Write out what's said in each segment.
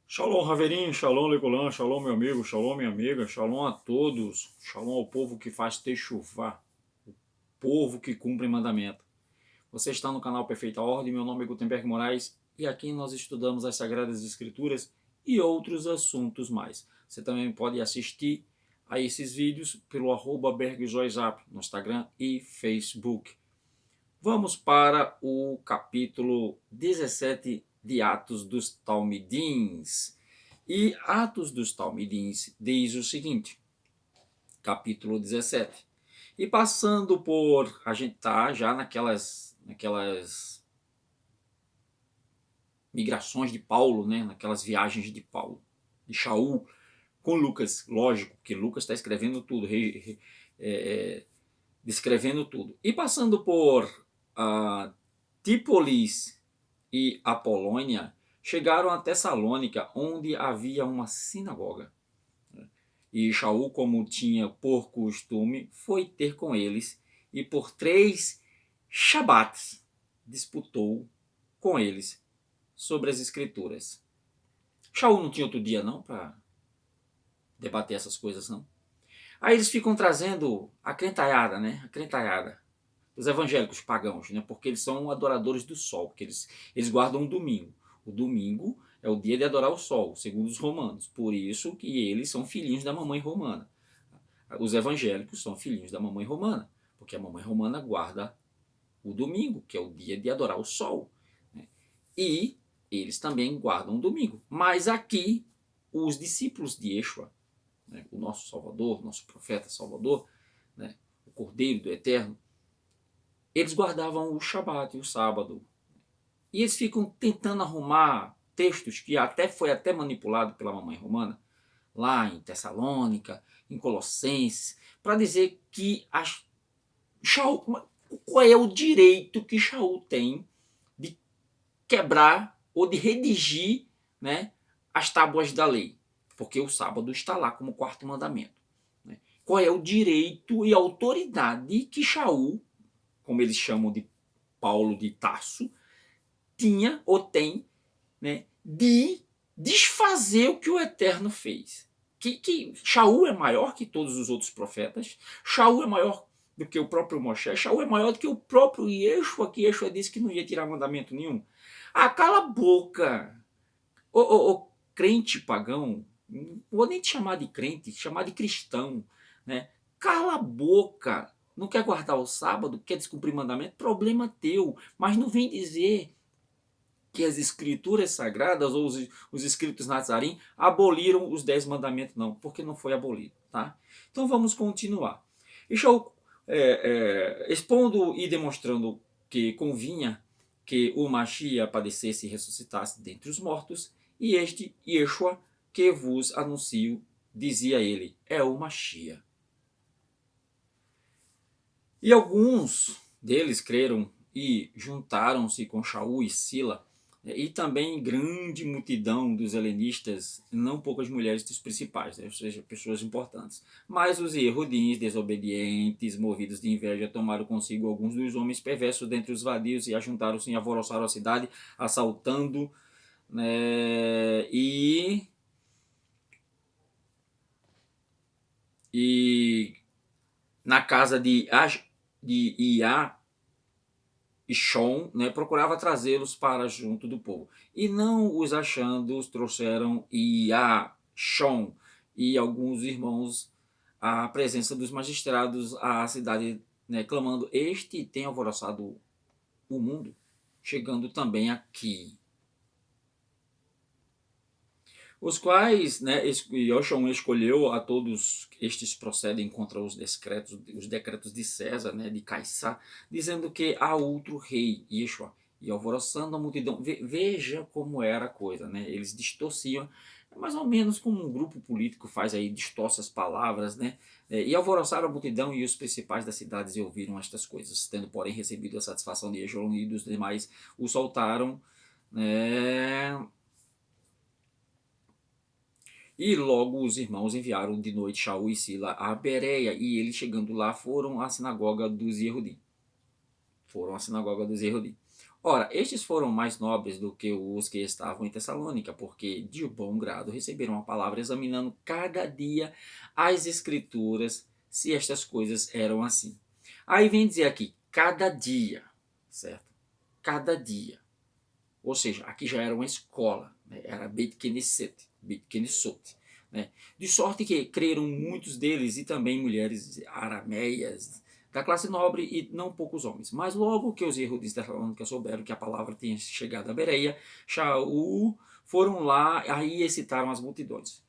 Shalom, Raverinho, Shalom, Legolan, Shalom, meu amigo, Shalom, minha amiga, Shalom a todos, Shalom ao povo que faz techuvá, o povo que cumpre mandamento. Você está no canal Perfeita Ordem, meu nome é Gutenberg Moraes e aqui nós estudamos as Sagradas Escrituras e outros assuntos mais. Você também pode assistir a esses vídeos pelo @bergzoizap no Instagram e Facebook. Vamos para o capítulo 17 de Atos dos Talmidins. E Atos dos Talmidins diz o seguinte, capítulo 17. E passando por, a gente tá já naquelas migrações de Paulo, né? Naquelas viagens de Paulo, de Shaul, com Lucas, lógico, que Lucas está escrevendo tudo, descrevendo tudo. E passando por Típolis e Apolônia, chegaram a Tessalônica, onde havia uma sinagoga. E Shaul, como tinha por costume, foi ter com eles e por 3 shabates disputou com eles sobre as escrituras. Shaul não tinha outro dia não para debater essas coisas não. Aí eles ficam trazendo a crentalhada, né? A crentalhada dos evangélicos pagãos, né? Porque eles são adoradores do sol, porque eles guardam o domingo. O domingo é o dia de adorar o sol, segundo os romanos. Por isso que eles são filhinhos da mamãe romana. Os evangélicos são filhinhos da mamãe romana, porque a mamãe romana guarda o domingo, que é o dia de adorar o sol. Né? E eles também guardam o domingo. Mas aqui, os discípulos de Yeshua, né, o nosso Salvador, nosso profeta Salvador, né, o Cordeiro do Eterno, eles guardavam o Shabat e o sábado. E eles ficam tentando arrumar textos que foi até manipulado pela mamãe romana, lá em Tessalônica, em Colossenses, para dizer que Shaul, qual é o direito que Shaul tem de quebrar ou de redigir, né, as tábuas da lei, porque o sábado está lá como quarto mandamento. Né? Qual é o direito e autoridade que Shaul, como eles chamam de Paulo de Tarso, tinha ou tem, né, de desfazer o que o Eterno fez. Que Shaul é maior que todos os outros profetas, Shaul é maior do que o próprio Moshe, Shaul é maior do que o próprio Yeshua, que Yeshua disse que não ia tirar mandamento nenhum. Ah, cala a boca! Ô crente pagão, não vou nem te chamar de crente, chamar de cristão, né? Cala a boca! Não quer guardar o sábado, quer descumprir mandamento? Problema teu, mas não vem dizer que as escrituras sagradas ou os escritos Nazarim aboliram os 10 mandamentos, não, porque não foi abolido. Tá? Então vamos continuar. Shaul, expondo e demonstrando que convinha que o Mashiach padecesse e ressuscitasse dentre os mortos, e este Yeshua que vos anuncio, dizia ele, é o Mashiach. E alguns deles creram e juntaram-se com Shaul e Sila, e também grande multidão dos helenistas, não poucas mulheres dos principais, né? Ou seja, pessoas importantes. Mas os Yehudins, desobedientes, movidos de inveja, tomaram consigo alguns dos homens perversos dentre os vadios e ajuntaram-se e alvoroçaram a cidade, assaltando, né, e na casa de Iá e Shon, né, procurava trazê-los para junto do povo. E não os achando, os trouxeram Iá, Shon e alguns irmãos à presença dos magistrados à cidade, né, clamando: Este tem alvoroçado o mundo, chegando também aqui. Os quais, né, Yoshon escolheu a todos estes procedem contra os decretos de César, né, de Caissar, dizendo que há outro rei, Yeshua, e alvoroçando a multidão. Veja como era a coisa, né? Eles distorciam, mais ou menos como um grupo político faz aí, distorce as palavras, né? E alvoroçaram a multidão e os principais das cidades e ouviram estas coisas, tendo porém recebido a satisfação de Yeshua e dos demais, o soltaram, né? E logo os irmãos enviaram de noite Shaul e Sila a Bereia, e eles chegando lá foram à sinagoga dos Yehudim. Ora, estes foram mais nobres do que os que estavam em Tessalônica, porque de bom grado receberam a palavra, examinando cada dia as Escrituras, se estas coisas eram assim. Aí vem dizer aqui, cada dia, certo? Cada dia. Ou seja, aqui já era uma escola, né? Era Beit Knesset, né? De sorte que creram muitos deles e também mulheres arameias, da classe nobre e não poucos homens. Mas logo que os erros de Tessalônica souberam que a palavra tinha chegado a Bereia, Shaul foram lá aí excitaram as multidões.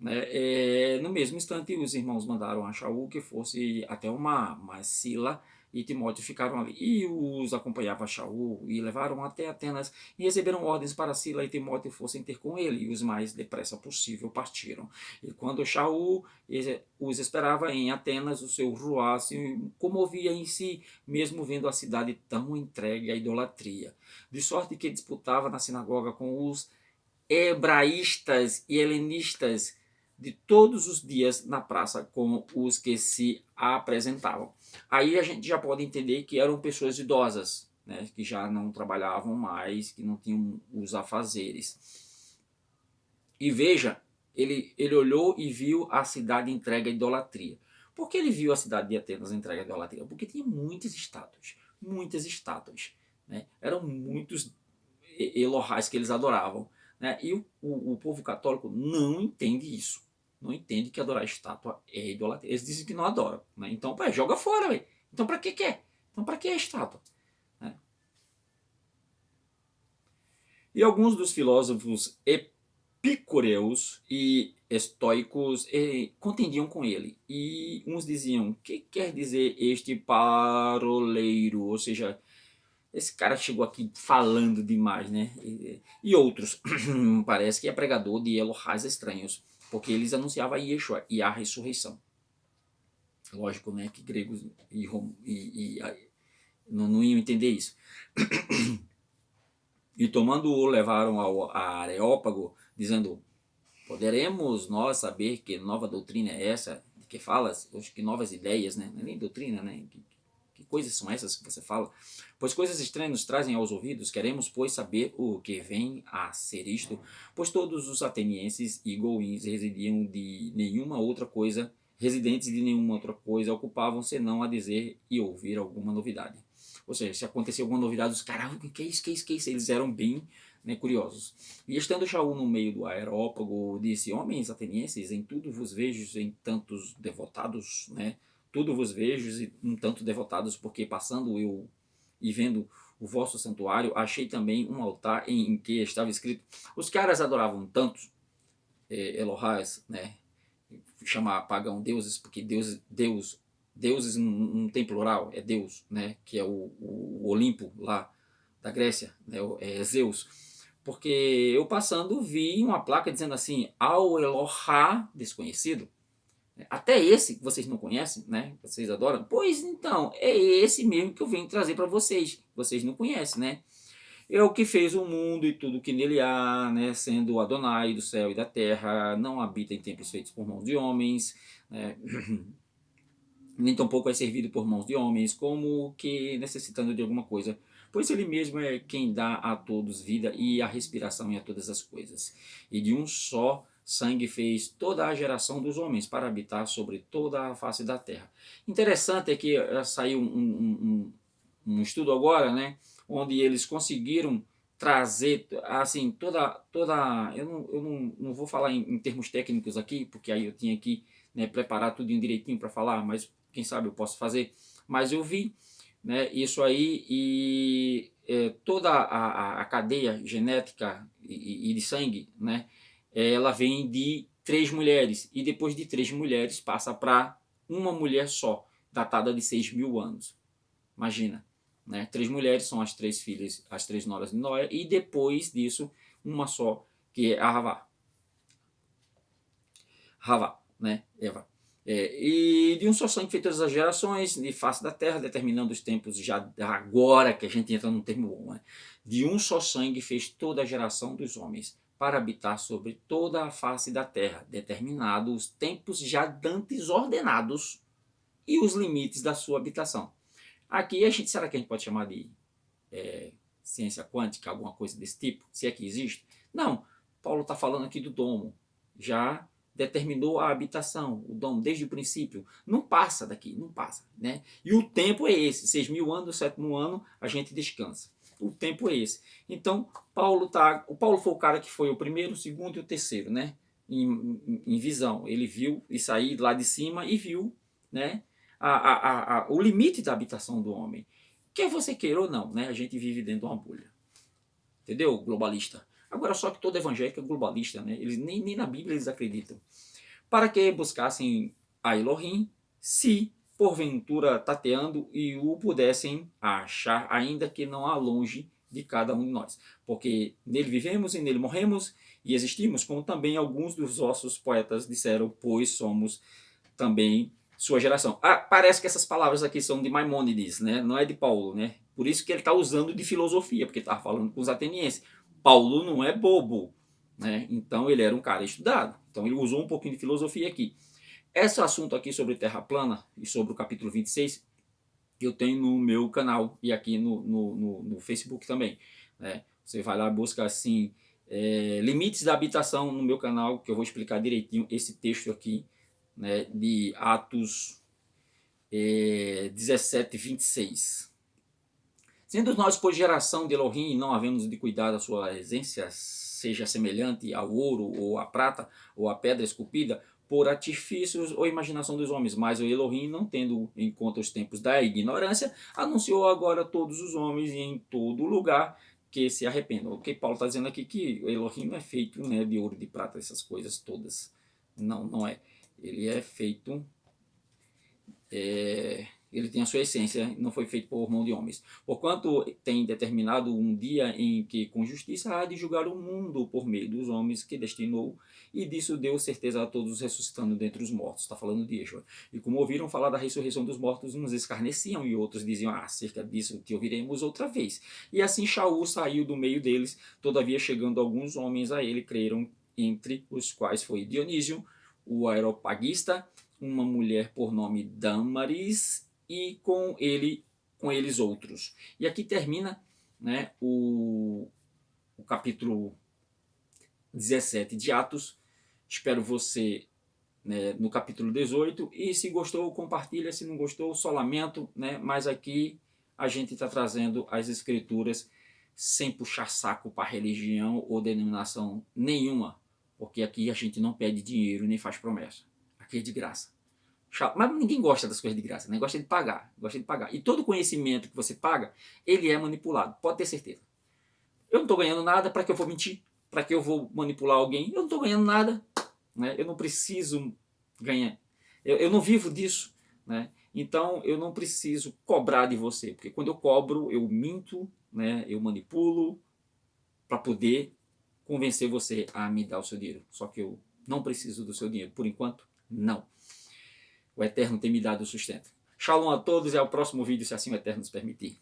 Né? No mesmo instante, os irmãos mandaram a Shaul que fosse até o mar, mas Sila e Timóteo ficaram ali. E os acompanhava Shaul e levaram até Atenas e receberam ordens para Sila e Timóteo fossem ter com ele, e os mais depressa possível partiram. E quando Shaul os esperava em Atenas, o seu ruá se comovia em si, mesmo vendo a cidade tão entregue à idolatria. De sorte que disputava na sinagoga com os hebraístas e helenistas de todos os dias na praça com os que se apresentavam. Aí a gente já pode entender que eram pessoas idosas, né, que já não trabalhavam mais, que não tinham os afazeres. E veja, ele olhou e viu a cidade entregue à idolatria. Por que ele viu a cidade de Atenas entregue à idolatria? Porque tinha muitas estátuas, muitas estátuas. Né? Eram muitos Elohais que eles adoravam. Né? E o povo católico não entende isso. Não entende que adorar estátua é idolatria. Eles dizem que não adoram. Né? Então, pô, joga fora, véio. Então, para que é? Então, para que é estátua? Né? E alguns dos filósofos epicúreos e estoicos contendiam com ele. E uns diziam, o que quer dizer este paroleiro? Ou seja, esse cara chegou aqui falando demais, né? E outros, parece que é pregador de Elohais estranhos, porque eles anunciavam Yeshua e a ressurreição. Lógico, né, que gregos não iam entender isso. E tomando-o, levaram a Areópago, dizendo, poderemos nós saber que nova doutrina é essa, de que falas, que novas ideias, né? Não é nem doutrina, né? Que coisas são essas que você fala? Pois coisas estranhas nos trazem aos ouvidos, queremos, pois, saber o que vem a ser isto, pois todos os atenienses e goins residentes de nenhuma outra coisa, ocupavam senão a dizer e ouvir alguma novidade. Ou seja, se acontecia alguma novidade, os caras, que é isso, que é isso, que é isso? Eles eram bem, né, curiosos. E estando Shaul no meio do Areópago, disse, homens atenienses, em tudo vos vejo em tantos devotados, né? Tudo vos vejo e um tanto devotados, porque passando eu e vendo o vosso santuário, achei também um altar em que estava escrito. Os caras adoravam tantos Elohais, né? Chamar pagão deuses, porque deuses não tem plural, é Deus, né? Que é o Olimpo lá da Grécia, né? É Zeus. Porque eu passando vi uma placa dizendo assim, ao Elohá desconhecido. Até esse que vocês não conhecem, né? Vocês adoram. Pois então, é esse mesmo que eu venho trazer para vocês. Vocês não conhecem, né? É o que fez o mundo e tudo que nele há, né? Sendo o Adonai do céu e da terra, não habita em templos feitos por mãos de homens, né? Nem tampouco é servido por mãos de homens, como que necessitando de alguma coisa, pois ele mesmo é quem dá a todos vida e a respiração e a todas as coisas. E de um só sangue fez toda a geração dos homens para habitar sobre toda a face da terra. Interessante é que saiu um estudo agora, né, onde eles conseguiram trazer assim toda eu não vou falar em termos técnicos aqui, porque aí eu tinha que, né, preparar tudo direitinho para falar, mas quem sabe eu posso fazer. Mas eu vi, né, isso aí e toda a cadeia genética e de sangue, né, ela vem de 3 mulheres e depois de 3 mulheres passa para uma mulher só, datada de 6.000 anos. Imagina, né? 3 mulheres são as 3 filhas, as 3 noras de Noé, e depois disso, uma só, que é a Havá. Havá, né? Eva. E de um só sangue fez todas as gerações, de face da terra, determinando os tempos, já agora que a gente entra num termo bom, né? De um só sangue fez toda a geração dos homens, para habitar sobre toda a face da terra, determinados os tempos já dantes ordenados e os limites da sua habitação. Aqui será que a gente pode chamar de ciência quântica, alguma coisa desse tipo, se é que existe. Não, Paulo está falando aqui do domo. Já determinou a habitação, o domo, desde o princípio. Não passa daqui, não passa. Né? E o tempo é esse, 6.000 anos, o 7º ano, a gente descansa. O tempo é esse. Então, o Paulo foi o cara que foi o primeiro, o segundo e o terceiro, né? Em visão. Ele viu e sair lá de cima e viu, né? O limite da habitação do homem. Quer você queira ou não, né? A gente vive dentro de uma bolha. Entendeu? Globalista. Agora, só que todo evangélico é globalista, né? Eles, nem na Bíblia eles acreditam. Para que buscassem a Elohim, se porventura tateando e o pudessem achar, ainda que não há longe de cada um de nós. Porque nele vivemos e nele morremos e existimos, como também alguns dos nossos poetas disseram, pois somos também sua geração. Parece que essas palavras aqui são de Maimônides, né? Não é de Paulo, né? Por isso que ele está usando de filosofia, porque estava falando com os atenienses. Paulo não é bobo, né? Então ele era um cara estudado. Então ele usou um pouquinho de filosofia aqui. Esse assunto aqui sobre terra plana e sobre o capítulo 26, eu tenho no meu canal e aqui no Facebook também. Né? Você vai lá, busca assim, limites da habitação no meu canal, que eu vou explicar direitinho esse texto aqui, né, de Atos 17, 26. Sendo nós, por geração de Elohim, não havemos de cuidar da sua essência, seja semelhante ao ouro, ou à prata, ou à pedra esculpida, por artifícios ou imaginação dos homens. Mas o Elohim, não tendo em conta os tempos da ignorância, anunciou agora a todos os homens e em todo lugar que se arrependam. O que Paulo está dizendo aqui que o Elohim não é feito, né, de ouro, de prata, essas coisas todas. Não, não é. Ele é feito... ele tem a sua essência, não foi feito por mão de homens. Porquanto tem determinado um dia em que com justiça há de julgar o mundo por meio dos homens que destinou, e disso deu certeza a todos ressuscitando dentre os mortos. Está falando de Yeshua. E como ouviram falar da ressurreição dos mortos, uns escarneciam e outros diziam, acerca disso te ouviremos outra vez. E assim Shaul saiu do meio deles, todavia chegando alguns homens a ele, creram, entre os quais foi Dionísio, o aeropagista, uma mulher por nome Dâmaris, e com eles outros. E aqui termina, né, o capítulo 17 de Atos. Espero você, né, no capítulo 18. E se gostou, compartilha. Se não gostou, só lamento. Né? Mas aqui a gente está trazendo as escrituras sem puxar saco para religião ou denominação nenhuma. Porque aqui a gente não pede dinheiro nem faz promessa. Aqui é de graça. Mas ninguém gosta das coisas de graça, né? Gosta de pagar, gosta de pagar. E todo conhecimento que você paga, ele é manipulado, pode ter certeza. Eu não estou ganhando nada, para que eu vou mentir? Para que eu vou manipular alguém? Eu não estou ganhando nada, né? Eu não preciso ganhar. Eu não vivo disso, né? Então eu não preciso cobrar de você, porque quando eu cobro, eu minto, né? Eu manipulo para poder convencer você a me dar o seu dinheiro. Só que eu não preciso do seu dinheiro, por enquanto, não. O Eterno tem me dado o sustento. Shalom a todos e ao próximo vídeo, se assim o Eterno nos permitir.